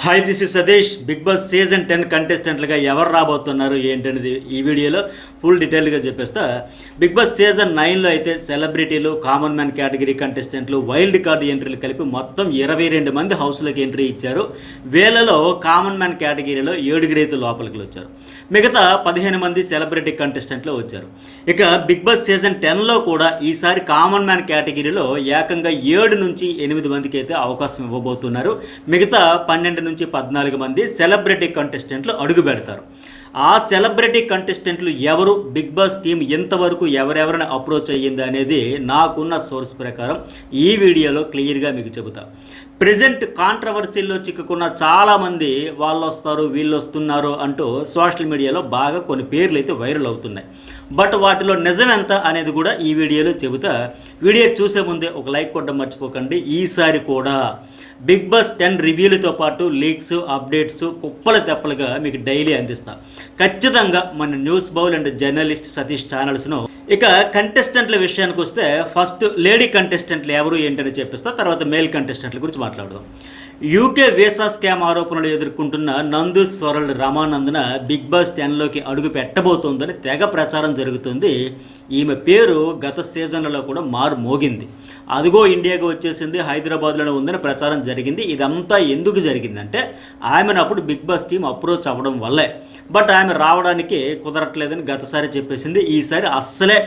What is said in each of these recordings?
Hi this is Satish. Bigg Boss season 10 కంటెస్టెంట్లుగా ఎవరు రాబోతున్నారు ఏంటనేది ఈ వీడియోలో ఫుల్ డీటెయిల్గా చెప్పేస్తా. బిగ్ బాస్ సీజన్ 9లో అయితే సెలబ్రిటీలు, కామన్ మ్యాన్ కేటగిరీ కంటెస్టెంట్లు, వైల్డ్ కార్డ్ ఎంట్రీలు కలిపి మొత్తం 22 మంది హౌస్లోకి ఎంట్రీ ఇచ్చారు. వీళ్ళలో కామన్ మ్యాన్ కేటగిరీలో 7 అయితే లోపలికి వచ్చారు. మిగతా 15 మంది సెలబ్రిటీ కంటెస్టెంట్లు వచ్చారు. ఇక బిగ్ బాస్ సీజన్ 10లో కూడా ఈసారి కామన్ మ్యాన్ కేటగిరీలో ఏకంగా 7 నుంచి 8 మందికి అయితే అవకాశం ఇవ్వబోతున్నారు. మిగతా 12 నుంచి 14 మంది సెలబ్రిటీ కంటెస్టెంట్లు అడుగు పెడతారు. ఆ సెలబ్రిటీ కంటెస్టెంట్లు ఎవరు, బిగ్ బాస్ టీం ఎంతవరకు ఎవరెవరిని అప్రోచ్ అయ్యింది అనేది నాకున్న సోర్స్ ప్రకారం ఈ వీడియోలో క్లియర్గా మీకు చెబుతా. ప్రజెంట్ కాంట్రవర్సీల్లో చిక్కుకున్న చాలామంది వాళ్ళు వస్తారు, వీళ్ళు వస్తున్నారు అంటూ సోషల్ మీడియాలో బాగా కొన్ని పేర్లు అయితే వైరల్ అవుతున్నాయి. బట్ వాటిలో నిజం ఎంత అనేది కూడా ఈ వీడియోలో చెబుతా. వీడియో చూసే ముందే ఒక లైక్ కొట్టడం మర్చిపోకండి. ఈసారి కూడా బిగ్ బాస్ 10 రివ్యూలతో పాటు లీక్స్, అప్డేట్స్ కుప్పల తెప్పలుగా మీకు డైలీ అందిస్తా. ఖచ్చితంగా మన news bowl and journalist Satish ఛానల్స్ను. ఇక కంటెస్టెంట్ల విషయానికి వస్తే ఫస్ట్ లేడీ కంటెస్టెంట్లు ఎవరు ఏంటని చెప్పిస్తా, తర్వాత మేల్ కంటెస్టెంట్ల గురించి మాట్లాడదాం. యూకే వీసా స్కామ్ ఆరోపణలు ఎదుర్కొంటున్న నందు స్వరల్ రమానందన బిగ్ బాస్ 10లోకి అడుగు పెట్టబోతోందని తెగ ప్రచారం జరుగుతుంది. ఈమె పేరు గత సీజన్లలో కూడా మారు మోగింది. అదిగో ఇండియాకి వచ్చేసింది, హైదరాబాద్లోనే ఉందని ప్రచారం జరిగింది. ఇదంతా ఎందుకు జరిగిందంటే ఆమెను అప్పుడు బిగ్ బాస్ టీం అప్రోచ్ అవ్వడం వల్లే. బట్ ఆమె రావడానికి కుదరట్లేదని గతసారి చెప్పేసింది. ఈసారి అస్సలే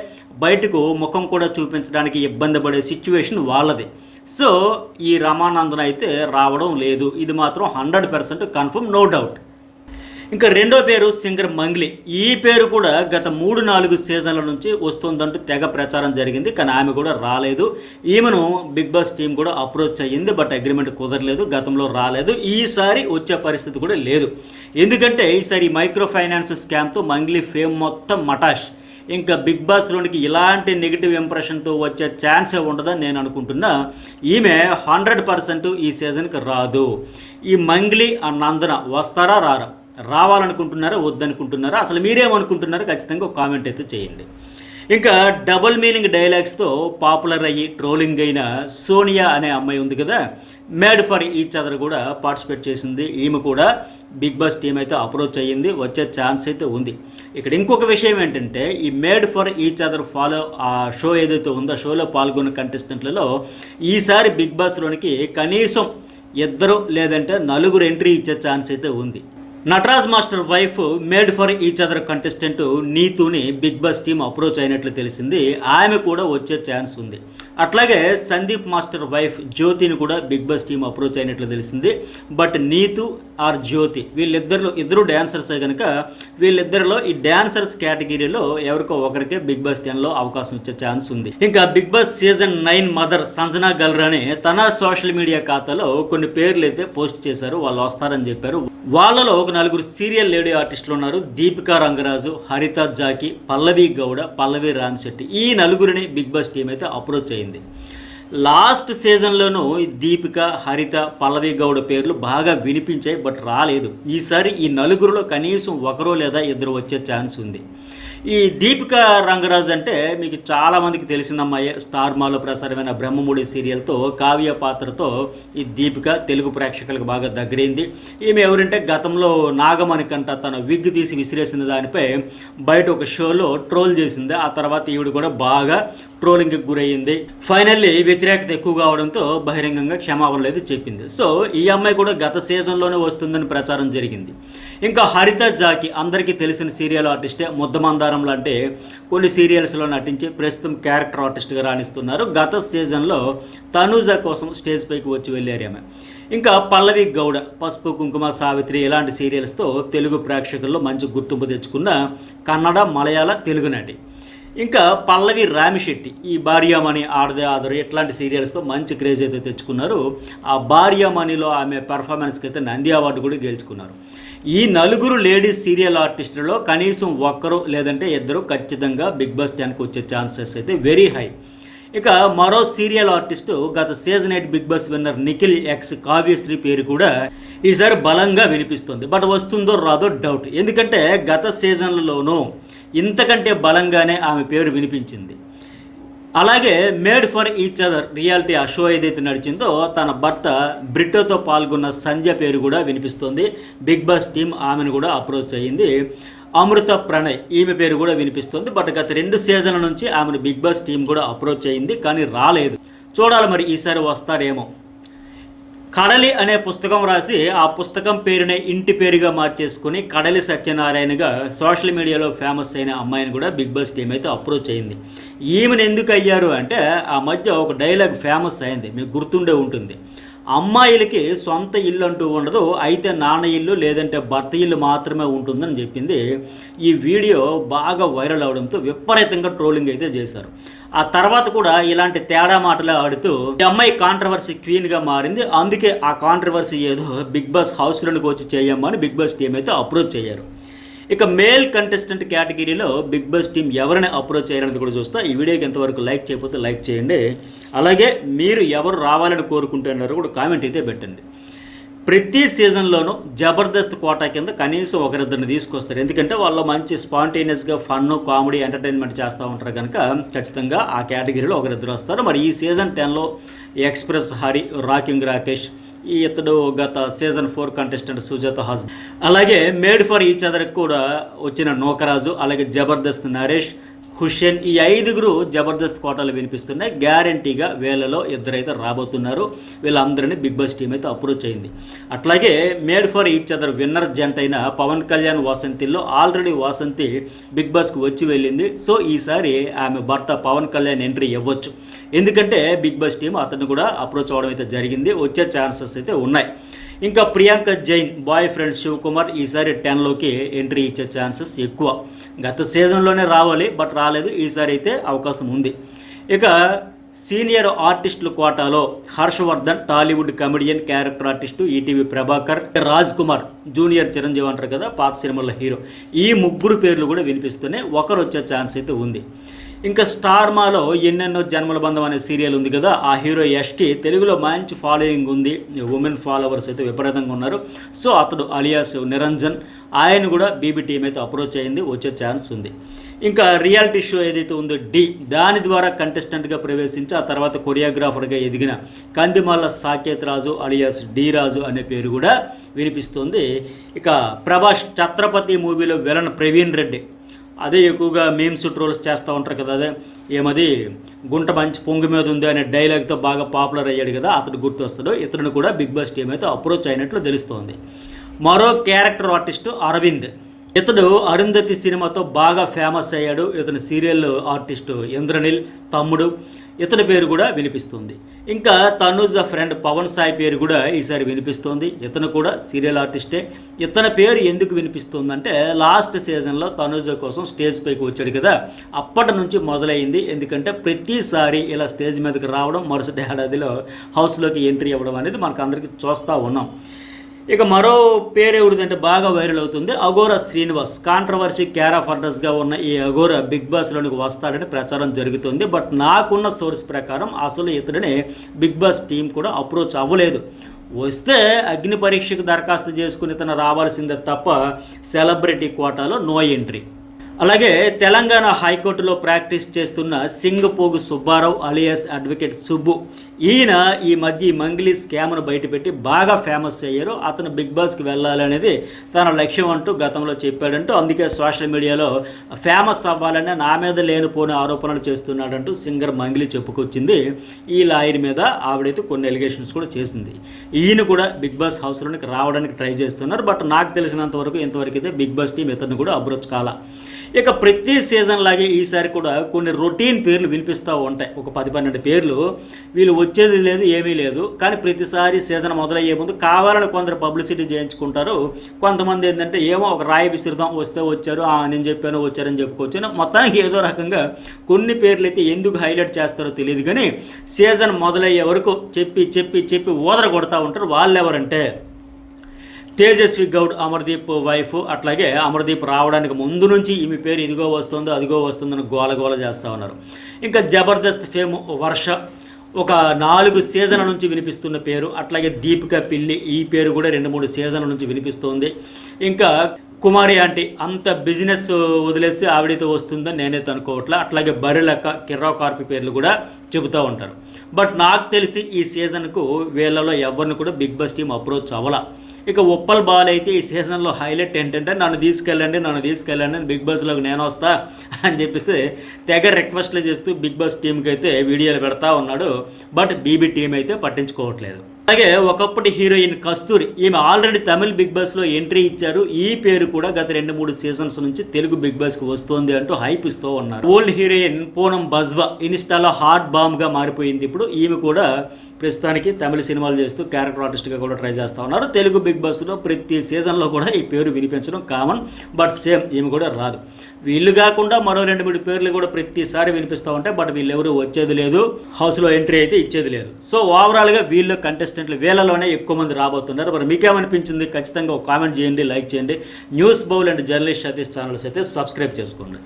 బయటకు ముఖం కూడా చూపించడానికి ఇబ్బంది పడే సిచ్యువేషన్ వాళ్ళది. సో ఈ రమానందన్ అయితే రావడం లేదు, ఇది మాత్రం 100% కన్ఫర్మ్, నో డౌట్. ఇంకా రెండో పేరు సింగర్ మంగ్లీ. ఈ పేరు కూడా గత 3-4 సీజన్ల నుంచి వస్తుందంటూ తెగ ప్రచారం జరిగింది, కానీ ఆమె కూడా రాలేదు. ఈమెను బిగ్ బాస్ టీం కూడా అప్రోచ్ అయ్యింది, బట్ అగ్రిమెంట్ కుదరలేదు, గతంలో రాలేదు. ఈసారి వచ్చే పరిస్థితి కూడా లేదు. ఎందుకంటే ఈసారి మైక్రో ఫైనాన్స్ స్కామ్తో మంగ్లీ ఫేమ్ మొత్తం మటాష్. ఇంకా బిగ్ బాస్లోనికి ఇలాంటి నెగిటివ్ ఇంప్రెషన్తో వచ్చే ఛాన్సే ఉండదని నేను అనుకుంటున్నా. ఈమె 100% ఈ సీజన్కి రాదు. ఈ మంగ్లీ ఆ నందన వస్తారా రారా, రావాలనుకుంటున్నారా వద్దనుకుంటున్నారా, అసలు మీరేమనుకుంటున్నారో ఖచ్చితంగా ఒక కామెంట్ అయితే చేయండి. ఇంకా డబుల్ మీనింగ్ డైలాగ్స్తో పాపులర్ అయ్యి ట్రోలింగ్ అయిన సోనియా అనే అమ్మాయి ఉంది కదా, మేడ్ ఫర్ ఈచ్ అదర్ కూడా పార్టిసిపేట్ చేసింది. ఈమె కూడా బిగ్ బాస్ టీం అయితే అప్రోచ్ అయ్యింది, వచ్చే ఛాన్స్ అయితే ఉంది. ఇక్కడ ఇంకొక విషయం ఏంటంటే ఈ మేడ్ ఫర్ ఈచ్ అదర్ ఆ షో ఏదైతే ఉందో ఆ షోలో పాల్గొన్న కంటెస్టెంట్లలో ఈసారి బిగ్ బాస్లోనికి కనీసం 2 లేదంటే 4 ఎంట్రీ ఇచ్చే ఛాన్స్ అయితే ఉంది. Nataraj master wife made for each other contestant నీతుని బిగ్ బాస్ టీం అప్రోచ్ అయినట్లు తెలిసింది. ఆమె కూడా వచ్చే ఛాన్స్ ఉంది. అట్లాగే సందీప్ మాస్టర్ వైఫ్ జ్యోతిని కూడా బిగ్ బాస్ టీం అప్రోచ్ అయినట్లు తెలిసింది. బట్ నీతు ఆర్ జ్యోతి ఇద్దరు డ్యాన్సర్సే కనుక వీళ్ళిద్దరిలో ఈ డ్యాన్సర్స్ కేటగిరీలో ఎవరికో ఒకరికే బిగ్ బాస్ 10లో అవకాశం ఇచ్చే ఛాన్స్ ఉంది. ఇంకా Bigg Boss season 9 mother Sanjana Galrani తన సోషల్ మీడియా ఖాతాలో కొన్ని పేర్లు అయితే పోస్ట్ చేశారు. వాళ్ళు వస్తారని చెప్పారు. వాళ్ళలో ఒక 4 సీరియల్ లేడీ ఆర్టిస్టులు ఉన్నారు. దీపికా రంగరాజు, హరిత జాకి, పల్లవి గౌడ, పల్లవి రామ్శెట్టి. ఈ 4 బిగ్ బాస్ టీం అయితే అప్రోచ్ అయింది. లాస్ట్ సీజన్లోనూ దీపిక, హరిత, పల్లవి గౌడ పేర్లు బాగా వినిపించాయి, బట్ రాలేదు. ఈసారి ఈ 4లో కనీసం 1 లేదా 2 వచ్చే ఛాన్స్ ఉంది. ఈ దీపికా రంగరాజ్ అంటే మీకు చాలామందికి తెలిసిన అమ్మాయి. స్టార్ మాలో ప్రసారమైన బ్రహ్మముడి సీరియల్తో కావ్య పాత్రతో ఈ దీపిక తెలుగు ప్రేక్షకులకు బాగా దగ్గరైంది. ఈమె ఎవరంటే గతంలో నాగమణికంట తన విగ్ తీసి విసిరేసిన దానిపై బయట ఒక షోలో ట్రోల్ చేసింది. ఆ తర్వాత ఈవిడ కూడా బాగా ట్రోలింగ్కి గురయ్యింది. ఫైనల్లీ వ్యతిరేకత ఎక్కువ కావడంతో బహిరంగంగా క్షమాపణలు అయితే చెప్పింది. సో ఈ అమ్మాయి కూడా గత సీజన్లోనే వస్తుందని ప్రచారం జరిగింది. ఇంకా హరిత జాకి అందరికీ తెలిసిన సీరియల్ ఆర్టిస్టే. ముద్దమందారం లాంటి కొన్ని సీరియల్స్లో నటించి ప్రస్తుతం క్యారెక్టర్ ఆర్టిస్ట్గా రాణిస్తున్నారు. గత సీజన్లో తనూజ కోసం స్టేజ్ పైకి వచ్చి వెళ్ళారు ఆమె. ఇంకా పల్లవి గౌడ పసుపు కుంకుమ, సావిత్రి ఇలాంటి సీరియల్స్తో తెలుగు ప్రేక్షకుల్లో మంచి గుర్తింపు తెచ్చుకున్న కన్నడ, మలయాళ, తెలుగు నటి. ఇంకా పల్లవి రామిశెట్టి ఈ భార్యామణి, ఆడదే ఆదరు ఇట్లాంటి సీరియల్స్తో మంచి క్రేజ్ అయితే తెచ్చుకున్నారు. ఆ భార్యామణిలో ఆమె పెర్ఫార్మెన్స్కి అయితే నంది అవార్డు కూడా గెలుచుకున్నారు. ఈ 4 లేడీస్ సీరియల్ ఆర్టిస్టులలో కనీసం 1 లేదంటే 2 ఖచ్చితంగా బిగ్ బాస్ 10కి వచ్చే ఛాన్సెస్ అయితే వెరీ హై. ఇక మరో సీరియల్ ఆర్టిస్టు గత season 8 Bigg Boss winner Nikhil ex Kavyasri పేరు కూడా ఈసారి బలంగా వినిపిస్తుంది. బట్ వస్తుందో రాదో డౌట్. ఎందుకంటే గత సీజన్లలోనూ ఇంతకంటే బలంగానే ఆమె పేరు వినిపించింది. అలాగే made for each other reality ఆ షో ఏదైతే నడిచిందో తన భర్త బ్రిటోతో పాల్గొన్న సంధ్య పేరు కూడా వినిపిస్తుంది. బిగ్ బాస్ టీం ఆమెను కూడా అప్రోచ్ అయ్యింది. అమృత ప్రణయ్ ఈమె పేరు కూడా వినిపిస్తుంది. బట్ గత 2 సీజన్ల నుంచి ఆమెను బిగ్ బాస్ టీం కూడా అప్రోచ్ అయ్యింది, కానీ రాలేదు. చూడాలి మరి ఈసారి వస్తారేమో. కడలి అనే పుస్తకం రాసి ఆ పుస్తకం పేరునే ఇంటి పేరుగా మార్చేసుకుని కడలి సత్యనారాయణగా సోషల్ మీడియాలో ఫేమస్ అయిన అమ్మాయిని కూడా బిగ్ బాస్ టీం అయితే అప్రోచ్ అయింది. ఈమెను ఎందుకు అయ్యారు అంటే ఆ మధ్య ఒక డైలాగ్ ఫేమస్ అయింది, మీకు గుర్తుండే ఉంటుంది. అమ్మాయిలకి సొంత ఇల్లు అంటూ ఉండదు, అయితే నాన్న ఇల్లు లేదంటే భర్త ఇల్లు మాత్రమే ఉంటుందని చెప్పింది. ఈ వీడియో బాగా వైరల్ అవడంతో విపరీతంగా ట్రోలింగ్ అయితే చేశారు. ఆ తర్వాత కూడా ఇలాంటి తేడా మాటలు ఆడుతూ ఈ అమ్మాయి కాంట్రవర్సీ క్వీన్గా మారింది. అందుకే ఆ కాంట్రవర్సీ ఏదో బిగ్ బాస్ హౌస్లోనికి వచ్చి చేయమ్మని బిగ్ బాస్ టీం అయితే అప్రోచ్ అయ్యారు. ఇక మేల్ కంటెస్టెంట్ కేటగిరీలో బిగ్ బాస్ టీం ఎవరిని అప్రోచ్ చేయాలనేది కూడా చూస్తా. ఈ వీడియోకి ఎంతవరకు లైక్ చేయకపోతే లైక్ చేయండి. అలాగే మీరు ఎవరు రావాలని కోరుకుంటున్నారో కూడా కామెంట్ అయితే పెట్టండి. ప్రతి సీజన్లోనూ జబర్దస్త్ కోటా కింద కనీసం ఒకరిద్దరిని తీసుకొస్తారు. ఎందుకంటే వాళ్ళు మంచి స్పాంటేనియస్గా ఫన్, కామెడీ, ఎంటర్టైన్మెంట్ చేస్తూ ఉంటారు కనుక ఖచ్చితంగా ఆ కేటగిరీలో ఒకరిద్దరు వస్తారు. మరి ఈ సీజన్ 10లో ఎక్స్ప్రెస్ హరి, రాకింగ్ రాకేష్, ఇతడు గత సీజన్ 4 కంటెస్టెంట్ సుజాత హస్బెండ్, అలాగే మేడ్ ఫర్ ఈచ్ అదర్కి కూడా వచ్చిన నోకరాజు, అలాగే జబర్దస్త్ నరేష్, హుషేన్, ఈ 5గురు జబర్దస్త్ కోటాలు వినిపిస్తున్నాయి. గ్యారంటీగా వీళ్ళలో ఇద్దరైతే రాబోతున్నారు. వీళ్ళందరినీ బిగ్ బాస్ టీం అయితే అప్రోచ్ అయింది. అట్లాగే made for each other winner జంట అయిన పవన్ కళ్యాణ్ వాసంతిలో ఆల్రెడీ వాసంతి బిగ్ బాస్కి వచ్చి వెళ్ళింది. సో ఈసారి ఆమె భర్త పవన్ కళ్యాణ్ ఎంట్రీ ఇవ్వచ్చు. ఎందుకంటే బిగ్ బాస్ టీం అతన్ని కూడా అప్రోచ్ అవ్వడం అయితే జరిగింది. వచ్చే ఛాన్సెస్ అయితే ఉన్నాయి. ఇంకా ప్రియాంక జైన్ బాయ్ ఫ్రెండ్ శివకుమార్ ఈసారి 10లోకి ఎంట్రీ ఇచ్చే ఛాన్సెస్ ఎక్కువ. గత సీజన్లోనే రావాలి, బట్ రాలేదు. ఈసారి అయితే అవకాశం ఉంది. ఇక సీనియర్ ఆర్టిస్టుల కోటాలో Harshavardhan, Tollywood comedian, character artist, ETV Prabhakar, Raj Kumar junior Chiranjeevi అంటారు కదా పాత సినిమాల హీరో, ఈ 3 పేర్లు కూడా వినిపిస్తూనే ఒకరు వచ్చే ఛాన్స్ అయితే ఉంది. ఇంకా స్టార్ మాలో ఎన్నెన్నో జన్మల బంధం అనే సీరియల్ ఉంది కదా, ఆ హీరో యష్కి తెలుగులో మంచి ఫాలోయింగ్ ఉంది. ఉమెన్ ఫాలోవర్స్ అయితే విపరీతంగా ఉన్నారు. సో అతడు అలియాస్ నిరంజన్, ఆయన కూడా బీబీ టీం అయితే అప్రోచ్ అయింది, వచ్చే ఛాన్స్ ఉంది. ఇంకా రియాలిటీ షో ఏదైతే ఉందో డి, దాని ద్వారా కంటెస్టెంట్గా ప్రవేశించి ఆ తర్వాత కొరియోగ్రాఫర్గా ఎదిగిన కందిమల్ల సాకేత్ రాజు అలియాస్ డి రాజు అనే పేరు కూడా వినిపిస్తుంది. ఇక ప్రభాస్ ఛత్రపతి మూవీలో విలన్ ప్రవీణ్ రెడ్డి, అదే ఎక్కువగా మీమ్స్ ట్రోల్స్ చేస్తూ ఉంటారు కదా, అదే ఏమది గుంట మంచి పొంగు మీద ఉంది అనే డైలాగ్తో బాగా పాపులర్ అయ్యాడు కదా, అతడు గుర్తొస్తాడు. ఇతను కూడా బిగ్ బాస్ టీం అయితే అప్రోచ్ అయినట్లు తెలుస్తోంది. మరో క్యారెక్టర్ ఆర్టిస్టు అరవింద్, ఇతడు అరుంధతి సినిమాతో బాగా ఫేమస్ అయ్యాడు. ఇతను సీరియల్ ఆర్టిస్టు ఇంద్రనీల్ తమ్ముడు, ఇతని పేరు కూడా వినిపిస్తుంది. ఇంకా తనుజ ఫ్రెండ్ పవన్ సాయి పేరు కూడా ఈసారి వినిపిస్తుంది. ఇతను కూడా సీరియల్ ఆర్టిస్టే. ఇతని పేరు ఎందుకు వినిపిస్తుందంటే లాస్ట్ సీజన్లో తనుజ కోసం స్టేజ్ పైకి వచ్చాడు కదా, అప్పటి నుంచి మొదలైంది. ఎందుకంటే ప్రతిసారి ఇలా స్టేజ్ మీదకి రావడం, మరుసటి ఏడాదిలో హౌస్లోకి ఎంట్రీ అవ్వడం అనేది మనకు అందరికీ చూస్తూ ఉన్నాం. ఇక మరో పేరు ఎవరిదంటే బాగా వైరల్ అవుతుంది, అఘోరా శ్రీనివాస్. కాంట్రవర్సీ క్యారా ఫర్డస్గా ఉన్న ఈ అఘోరా బిగ్ బాస్లోనికి వస్తాడని ప్రచారం జరుగుతుంది. బట్ నాకున్న సోర్స్ ప్రకారం అసలు ఇతడిని బిగ్ బాస్ టీం కూడా అప్రోచ్ అవ్వలేదు. వస్తే అగ్ని పరీక్షకు దరఖాస్తు చేసుకుని ఇతను రావాల్సిందే తప్ప సెలబ్రిటీ కోటాలో నో ఎంట్రీ. అలాగే తెలంగాణ హైకోర్టులో ప్రాక్టీస్ చేస్తున్న సింగపోగు సుబ్బారావు అలియాస్ అడ్వకేట్ సుబ్బు, ఈయన ఈ మధ్య ఈ మంగ్లీ స్కామ్ను బయటపెట్టి బాగా ఫేమస్ అయ్యారు. అతను బిగ్ బాస్కి వెళ్ళాలనేది తన లక్ష్యం అంటూ గతంలో చెప్పాడంటూ, అందుకే సోషల్ మీడియాలో ఫేమస్ అవ్వాలనే నా మీద లేనిపోని ఆరోపణలు చేస్తున్నాడంటూ సింగర్ మంగ్లీ చెప్పుకొచ్చింది. ఈ లాయర్ మీద ఆవిడైతే కొన్ని ఎలిగేషన్స్ కూడా చేసింది. ఈయన కూడా బిగ్ బాస్ హౌస్లోనికి రావడానికి ట్రై చేస్తున్నారు. బట్ నాకు తెలిసినంత వరకు ఇంతవరకు అయితే బిగ్ బాస్ టీం ఇతను కూడా అప్రోచ్ కాల. ఇక ప్రతి సీజన్ లాగే ఈసారి కూడా కొన్ని రొటీన్ పేర్లు వినిపిస్తూ ఉంటాయి. ఒక 10-12 పేర్లు, వీళ్ళు వచ్చేది లేదు ఏమీ లేదు. కానీ ప్రతిసారి సీజన్ మొదలయ్యే ముందు కావాలని కొందరు పబ్లిసిటీ చేయించుకుంటారు. కొంతమంది ఏంటంటే ఏమో ఒక రాయి విసిరుదాం, వస్తే వచ్చారు, నేను చెప్పాను వచ్చారని చెప్పుకొచ్చాను. మొత్తానికి ఏదో రకంగా కొన్ని పేర్లు అయితే ఎందుకు హైలైట్ చేస్తారో తెలియదు, కానీ సీజన్ మొదలయ్యే వరకు చెప్పి చెప్పి చెప్పి ఊదర కొడతా ఉంటారు. వాళ్ళు ఎవరంటే తేజస్వి గౌడ్, అమర్దీప్ వైఫ్. అట్లాగే అమర్దీప్ రావడానికి ముందు నుంచి ఈమె పేరు ఇదిగో వస్తుందో అదిగో వస్తుందని గోలగోల చేస్తూ ఉన్నారు. ఇంకా జబర్దస్త్ ఫేమ్ వర్ష, ఒక 4 సీజన్ల నుంచి వినిపిస్తున్న పేరు. అట్లాగే దీపిక పిల్లి, ఈ పేరు కూడా 2-3 సీజన్ల నుంచి వినిపిస్తుంది. ఇంకా కుమారి ఆంటీ అంత బిజినెస్ వదిలేసి ఆవిడైతే వస్తుందని నేనైతే అనుకోవట్లే. అట్లాగే బర్రెలక్క, కిర్రావు కార్పి పేర్లు కూడా చెబుతూ ఉంటారు. బట్ నాకు తెలిసి ఈ సీజన్కు వీళ్ళలో ఎవరిని కూడా బిగ్ బాస్ టీం అప్రోచ్ అవ్వాల. ఇక ఉప్పల్ బాల్ అయితే ఈ సీజన్లో హైలైట్ ఏంటంటే నన్ను తీసుకెళ్ళండి అని బిగ్ బాస్లోకి నేను వస్తా అని చెప్పేసి తెగ రిక్వెస్ట్లు చేస్తూ బిగ్ బాస్ టీంకి అయితే వీడియోలు పెడతా ఉన్నాడు. బట్ బీబీ టీం అయితే పట్టించుకోవట్లేదు. అలాగే ఒకప్పటి హీరోయిన్ కస్తూరి, ఈమె ఆల్రెడీ తమిళ్ బిగ్ బాస్లో ఎంట్రీ ఇచ్చారు. ఈ పేరు కూడా గత 2-3 సీజన్స్ నుంచి తెలుగు బిగ్ బాస్కి వస్తోంది అంటూ హైప్ ఇస్తూ ఉన్నారు. ఓల్డ్ హీరోయిన్ పూనం బజ్వా ఇన్స్టాలో హాట్ బాంబ్గా మారిపోయింది. ఇప్పుడు ఈమె కూడా ప్రస్తుతానికి తమిళ సినిమాలు చేస్తూ క్యారెక్టర్ ఆర్టిస్ట్గా కూడా ట్రై చేస్తూ ఉన్నారు. తెలుగు బిగ్ బాస్లో ప్రతి సీజన్లో కూడా ఈ పేరు వినిపించడం కామన్. బట్ సేమ్ ఈమె కూడా రాదు. వీళ్ళు కాకుండా మరో 2-3 పేర్లు కూడా ప్రతిసారి వినిపిస్తూ ఉంటాయి. బట్ వీళ్ళెవరూ వచ్చేది లేదు, హౌస్లో ఎంట్రీ అయితే ఇచ్చేది లేదు. సో ఓవరాల్గా వీళ్ళు కంటెస్టెంట్లు వీళ్ళలోనే ఎక్కువ మంది రాబోతున్నారు. మరి మీకేమనిపించింది? ఖచ్చితంగా ఒక కామెంట్ చేయండి, లైక్ చేయండి. News bowl and journalist Satish channels అయితే సబ్స్క్రైబ్ చేసుకోండి.